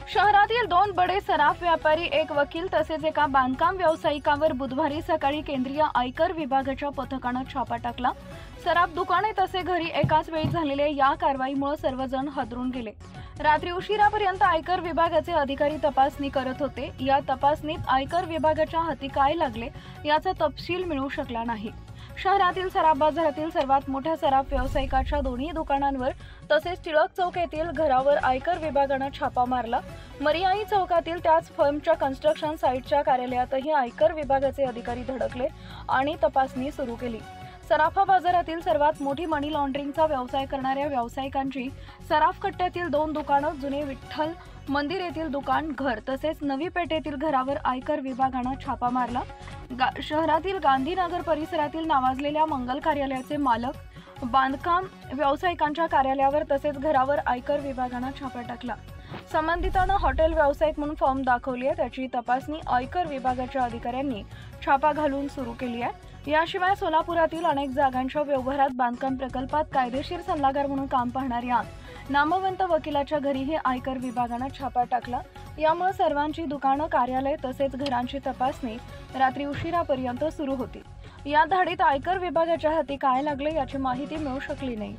शहरातील दोन बडे सराफ व्यापारी, एक वकील तसेच एका बांधकाम व्यावसायिकावर बुधवारी सकाळी केंद्रीय आयकर विभागाच्या पथकानं छापा टाकला। सराफ दुकाने तसे घरी एकाच वेळी झालेल्या या कारवाईमुळे सर्वजण हादरून गेले। रात्री उशिरापर्यंत आयकर विभागाचे अधिकारी तपासणी करत होते। या तपासणीत आयकर विभागाच्या हाती काय लागले याचा तपशील मिळू शकला नाही। शहरातील सराफ बाजारातील सर्वात मोठ्या सराफ व्यावसायिकाच्या दोन्ही दुकानांवर तसेच टिळक चौक येथील घरावर आयकर विभागानं छापा मारला। मरियाई चौकातील त्याच फर्मच्या कन्स्ट्रक्शन साइटच्या कार्यालयातही आयकर विभागाचे अधिकारी धडकले आणि तपासणी सुरू केली। सराफा बाजारातील सर्वात मोठी मनी लॉन्ड्रिंगचा व्यवसाय करणाऱ्या व्यावसायिकांची सराफ कट्ट्यातील दोन दुकानं, जुने विठ्ठल मंदिर येथील दुकान, घर तसेच नवी पेठेतील घरावर आयकर विभागानं छापा मारला। शहरातील गांधीनगर परिसरातील नावाजलेल्या मंगल कार्यालयाचे मालक, बांधकाम व्यावसायिकांच्या कार्यालयावर तसेच घरावर आयकर विभागानं छापा टाकला। संबंधितांना हॉटेल व्यावसायिक म्हणून फॉर्म दाखवली आहे, त्याची तपासणी आयकर विभागाच्या अधिकाऱ्यांनी छापा घालून सुरू केली आहे। याशिवाय सोलापुरातील अनेक जागांच्या व्यवहारात बांधकाम प्रकल्पात कायदेशीर सल्लागार म्हणून काम पाहणाऱ्या नामवंत वकिलाच्या घरीही आयकर विभागानं छापा टाकला। यामुळे सर्वांची दुकानं, कार्यालय तसेच घरांची तपासणी रात्री उशिरापर्यंत सुरू होती। या धाडीत आयकर विभागाच्या हाती काय लागले याची माहिती मिळू शकली नाही।